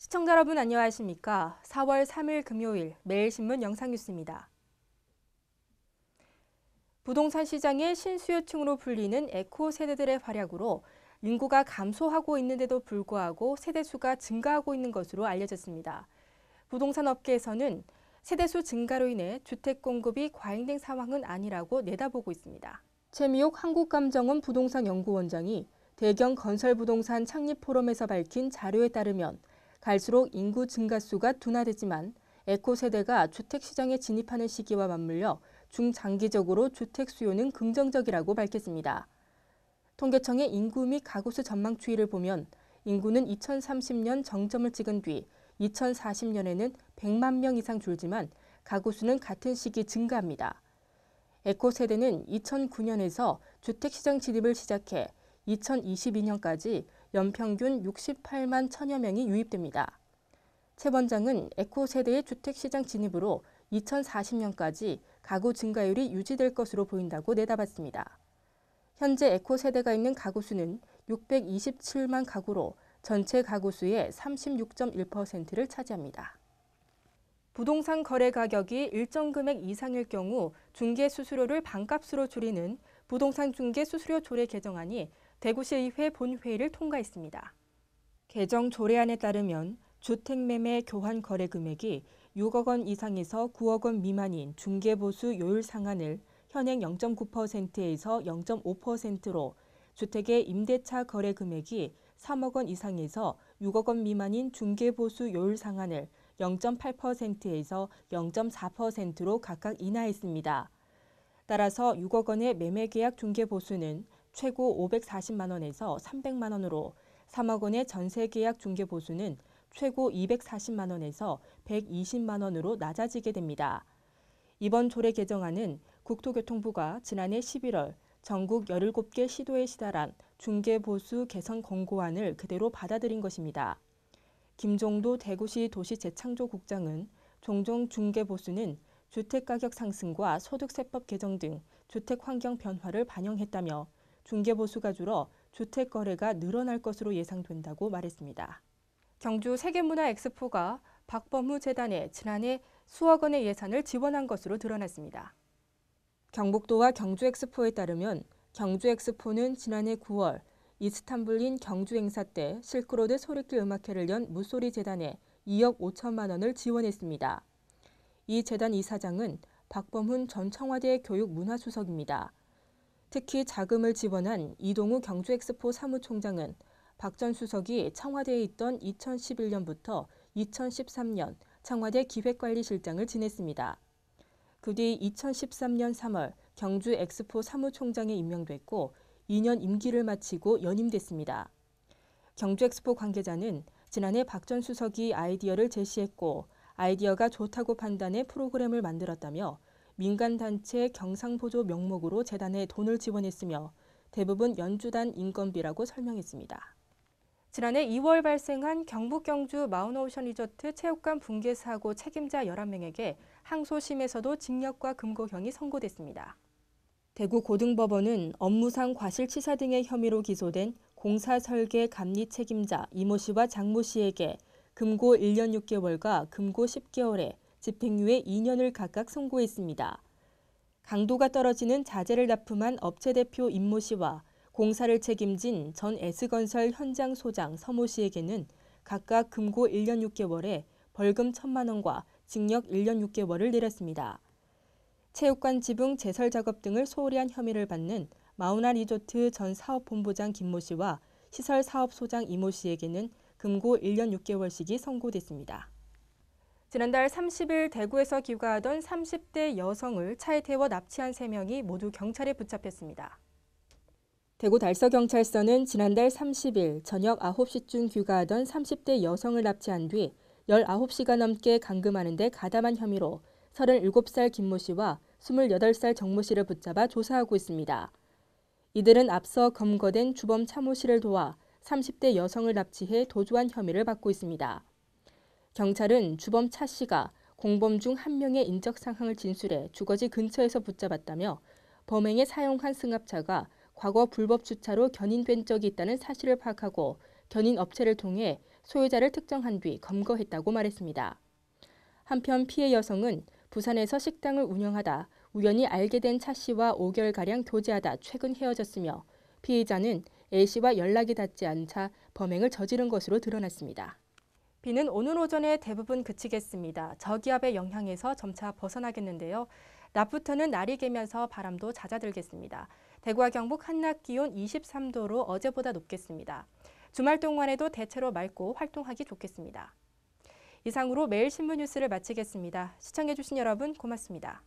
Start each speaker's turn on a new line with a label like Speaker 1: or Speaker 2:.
Speaker 1: 시청자 여러분 안녕하십니까? 4월 3일 금요일 매일신문 영상뉴스입니다. 부동산 시장의 신수요층으로 불리는 에코 세대들의 활약으로 인구가 감소하고 있는데도 불구하고 세대수가 증가하고 있는 것으로 알려졌습니다. 부동산 업계에서는 세대수 증가로 인해 주택 공급이 과잉된 상황은 아니라고 내다보고 있습니다. 최미옥 한국감정원 부동산연구원장이 대경 건설부동산 창립포럼에서 밝힌 자료에 따르면 갈수록 인구 증가수가 둔화되지만 에코 세대가 주택 시장에 진입하는 시기와 맞물려 중장기적으로 주택 수요는 긍정적이라고 밝혔습니다. 통계청의 인구 및 가구수 전망 추이를 보면 인구는 2030년 정점을 찍은 뒤 2040년에는 100만 명 이상 줄지만 가구수는 같은 시기 증가합니다. 에코 세대는 2009년에서 주택 시장 진입을 시작해 2022년까지 연평균 68만 1000여 명이 유입됩니다. 최 원장은 에코 세대의 주택시장 진입으로 2040년까지 가구 증가율이 유지될 것으로 보인다고 내다봤습니다. 현재 에코 세대가 있는 가구 수는 627만 가구로 전체 가구 수의 36.1%를 차지합니다. 부동산 거래 가격이 일정 금액 이상일 경우 중개 수수료를 반값으로 줄이는 부동산 중개 수수료 조례 개정안이 대구시의회 본회의를 통과했습니다. 개정 조례안에 따르면 주택매매 교환 거래 금액이 6억 원 이상에서 9억 원 미만인 중개보수 요율 상한을 현행 0.9%에서 0.5%로 주택의 임대차 거래 금액이 3억 원 이상에서 6억 원 미만인 중개보수 요율 상한을 0.8%에서 0.4%로 각각 인하했습니다. 따라서 6억 원의 매매계약 중개보수는 최고 540만 원에서 300만 원으로 3억 원의 전세계약 중개보수는 최고 240만 원에서 120만 원으로 낮아지게 됩니다. 이번 조례 개정안은 국토교통부가 지난해 11월 전국 17개 시도에 시달한 중개보수 개선 권고안을 그대로 받아들인 것입니다. 김종도 대구시 도시재창조국장은 종종 중개보수는 주택가격 상승과 소득세법 개정 등 주택환경 변화를 반영했다며 중개보수가 줄어 주택 거래가 늘어날 것으로 예상된다고 말했습니다. 경주 세계문화 엑스포가 박범후 재단에 지난해 수억 원의 예산을 지원한 것으로 드러났습니다. 경북도와 경주 엑스포에 따르면 경주 엑스포는 지난해 9월 이스탄불인 경주 행사 때 실크로드 소리길 음악회를 연 무소리 재단에 2억 5천만 원을 지원했습니다. 이 재단 이사장은 박범훈 전 청와대 교육문화수석입니다. 특히 자금을 지원한 이동우 경주엑스포 사무총장은 박 전 수석이 청와대에 있던 2011년부터 2013년 청와대 기획관리실장을 지냈습니다. 그 뒤 2013년 3월 경주 엑스포 사무총장에 임명됐고 2년 임기를 마치고 연임됐습니다. 경주 엑스포 관계자는 지난해 박 전 수석이 아이디어를 제시했고 아이디어가 좋다고 판단해 프로그램을 만들었다며 민간단체 경상보조 명목으로 재단에 돈을 지원했으며 대부분 연주단 인건비라고 설명했습니다. 지난해 2월 발생한 경북 경주 마운오션 리조트 체육관 붕괴 사고 책임자 11명에게 항소심에서도 징역과 금고형이 선고됐습니다. 대구고등법원은 업무상 과실치사 등의 혐의로 기소된 공사 설계 감리 책임자 이모 씨와 장모 씨에게 금고 1년 6개월과 금고 10개월에 집행유예 2년을 각각 선고했습니다. 강도가 떨어지는 자재를 납품한 업체 대표 임모 씨와 공사를 책임진 전 S건설 현장 소장 서모 씨에게는 각각 금고 1년 6개월에 벌금 1,000만 원과 징역 1년 6개월을 내렸습니다. 체육관 지붕 제설 작업 등을 소홀히 한 혐의를 받는 마우나 리조트 전 사업본부장 김모 씨와 시설사업소장 이모 씨에게는 금고 1년 6개월씩이 선고됐습니다. 지난달 30일 대구에서 귀가하던 30대 여성을 차에 태워 납치한 3명이 모두 경찰에 붙잡혔습니다. 대구 달서경찰서는 지난달 30일 저녁 9시쯤 귀가하던 30대 여성을 납치한 뒤 19시간 넘게 감금하는 데 가담한 혐의로 37살 김모 씨와 28살 정모 씨를 붙잡아 조사하고 있습니다. 이들은 앞서 검거된 주범 차모 씨를 도와 30대 여성을 납치해 도주한 혐의를 받고 있습니다. 경찰은 주범 차 씨가 공범 중 한 명의 인적 상황을 진술해 주거지 근처에서 붙잡았다며 범행에 사용한 승합차가 과거 불법 주차로 견인된 적이 있다는 사실을 파악하고 견인 업체를 통해 소유자를 특정한 뒤 검거했다고 말했습니다. 한편 피해 여성은 부산에서 식당을 운영하다 우연히 알게 된 차 씨와 5개월가량 교제하다 최근 헤어졌으며 피해자는 A 씨와 연락이 닿지 않자 범행을 저지른 것으로 드러났습니다. 비는 오늘 오전에 대부분 그치겠습니다. 저기압의 영향에서 점차 벗어나겠는데요. 낮부터는 날이 개면서 바람도 잦아들겠습니다. 대구와 경북 한낮 기온 23도로 어제보다 높겠습니다. 주말 동안에도 대체로 맑고 활동하기 좋겠습니다. 이상으로 매일 신문 뉴스를 마치겠습니다. 시청해주신 여러분 고맙습니다.